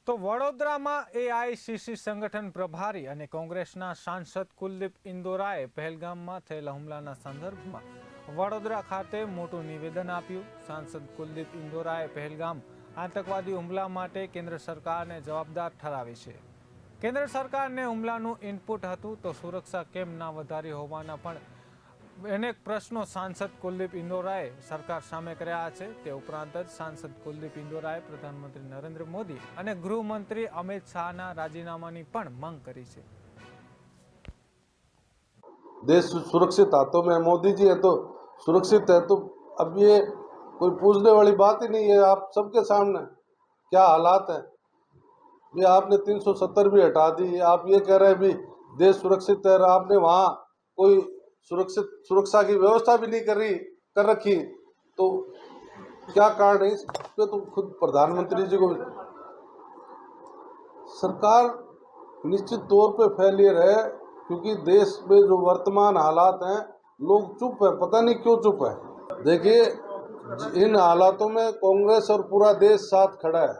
તો વડોદરામાં એઆઈસીસી સંગઠન પ્રભારી અને કોંગ્રેસના સાંસદ કુલદીપ ઇન્દોરાએ પહેલગામમાં થયેલા હુમલાના સંદર્ભમાં વડોદરા ખાતે મોટું નિવેદન આપ્યું। સાંસદ કુલદીપ ઇન્દોરાએ પહેલગામ આતંકવાદી હુમલા માટે કેન્દ્ર સરકારને જવાબદાર ઠરાવી છે। કેન્દ્ર સરકારને હુમલાનું ઇનપુટ હતું તો સુરક્ષા કેમ ના વધારી હોવાના પણ અનેક પ્રશ્નો સાંસદ કુલદીપ ઇન્દોરાએ સરકાર સામે કર્યા છે। તે ઉપરાંત જ સાંસદ કુલદીપ ઇન્દોરાએ પ્રધાનમંત્રી નરેન્દ્ર મોદી અને ગૃહમંત્રી અમિત શાહના રાજીનામાની પણ માંગ કરી છે। देश सुरक्षित हाथों में मोदी जी है तो सुरक्षित है, तो अब ये कोई पूछने वाली बात ही नहीं है। आप सबके सामने क्या हालात है। ये आपने 370 भी हटा दी, आप ये कह रहे हैं भी देश सुरक्षित है, आपने वहाँ कोई सुरक्षा की व्यवस्था भी नहीं कर रखी, तो क्या कारण है। इस पे तो खुद प्रधानमंत्री जी को सरकार निश्चित तौर पे फेलियर है, क्योंकि देश में जो वर्तमान हालात हैं लोग चुप है, पता नहीं क्यों चुप है। देखिए, इन हालातों में कांग्रेस और पूरा देश साथ खड़ा है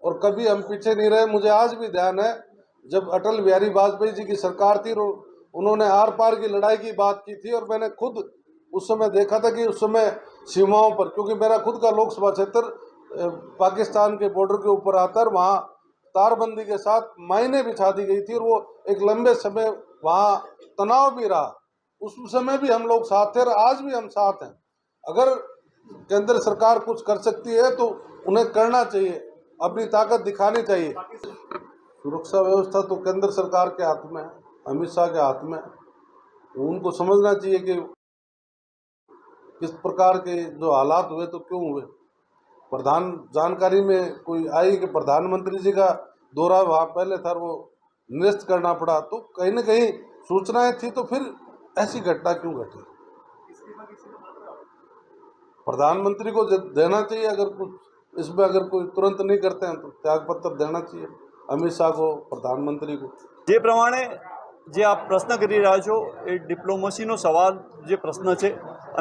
और कभी हम पीछे नहीं रहे। मुझे आज भी ध्यान है जब अटल बिहारी वाजपेयी जी की सरकार थी, उन्होंने आर पार की लड़ाई की बात की थी और मैंने खुद उस समय देखा था कि उस समय सीमाओं पर, क्योंकि मेरा खुद का लोकसभा क्षेत्र पाकिस्तान के बॉर्डर के ऊपर आता है, वहाँ तारबंदी के साथ मायने बिछा दी गई थी और वो एक लंबे समय वहाँ तनाव भी रहा। उस समय भी हम लोग साथ थे और आज भी हम साथ हैं। अगर केंद्र सरकार कुछ कर सकती है तो उन्हें करना चाहिए, अपनी ताकत दिखानी चाहिए। सुरक्षा व्यवस्था तो केंद्र सरकार के हाथ में है, अमित शाह के हाथ में। उनको समझना चाहिए कि किस प्रकार के जो हालात हुए तो क्यों हुए। प्रधान जानकारी में कोई आई कि प्रधानमंत्री जी का दौरा वहाँ पहले था, वो निरस्त करना पड़ा, तो कहीं न कहीं सूचनाएं थी, तो फिर ऐसी घटना क्यों घटी। प्रधानमंत्री को देना चाहिए, अगर कुछ इसमें अगर कोई तुरंत नहीं करते हैं तो त्यागपत्र देना चाहिए अमित शाह को, प्रधानमंत्री को। જે પ્રમાણે જે આપ પ્રશ્ન કરી રહ્યા છો એ ડિપ્લોમસીનો સવાલ જે પ્રશ્ન છે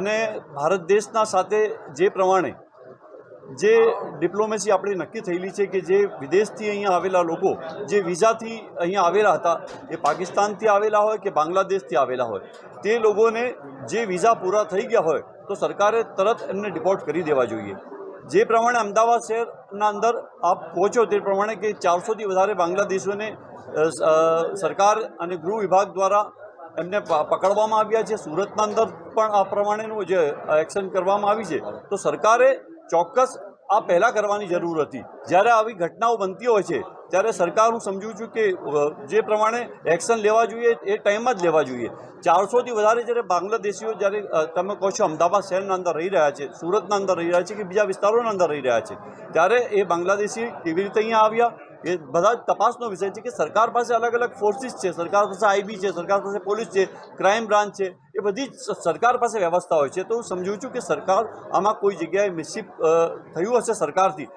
અને ભારત દેશના સાથે જે પ્રમાણે જે ડિપ્લોમસી આપણી નક્કી થયેલી છે કે જે વિદેશથી અહીંયા આવેલા લોકો જે વિઝાથી અહીંયા આવેલા હતા એ પાકિસ્તાનથી આવેલા હોય કે બાંગ્લાદેશથી આવેલા હોય, તે લોકોને જે વિઝા પૂરા થઈ ગયા હોય તો સરકારે તરત એમને ડિપોર્ટ કરી દેવા જોઈએ। જે પ્રમાણે અમદાવાદ શહેરના અંદર આપ કહો છો તે પ્રમાણે કે 400થી વધારે બાંગ્લાદેશીઓને સરકાર અને ગૃહ વિભાગ દ્વારા એમને પકડવામાં આવ્યા છે। સુરતના અંદર પણ આ પ્રમાણેનું જે એક્શન કરવામાં આવી છે, તો સરકારે ચોક્કસ આ પહેલાં કરવાની જરૂર હતી। જ્યારે આવી ઘટનાઓ બનતી હોય છે ત્યારે સરકાર, હું સમજું છું કે જે પ્રમાણે એક્શન લેવા જોઈએ એ ટાઈમમાં જ લેવા જોઈએ। 400થી વધારે જ્યારે બાંગ્લાદેશીઓ, જ્યારે તમે કહો છો અમદાવાદ શહેરના અંદર રહી રહ્યા છે, સુરતના અંદર રહી રહ્યા છે કે બીજા વિસ્તારોના અંદર રહી રહ્યા છે, ત્યારે એ બાંગ્લાદેશી કેવી રીતે અહીંયા આવ્યા એ બધા જ તપાસનો વિષય છે। કે સરકાર પાસે અલગ અલગ ફોર્સિસ છે, સરકાર પાસે આઈબી છે, સરકાર પાસે પોલીસ છે, ક્રાઇમ બ્રાન્ચ છે, એ બધી જ સરકાર પાસે વ્યવસ્થા હોય છે। તો હું સમજું છું કે સરકાર આમાં કોઈ જગ્યાએ મિસશીપ થયું હશે સરકારથી।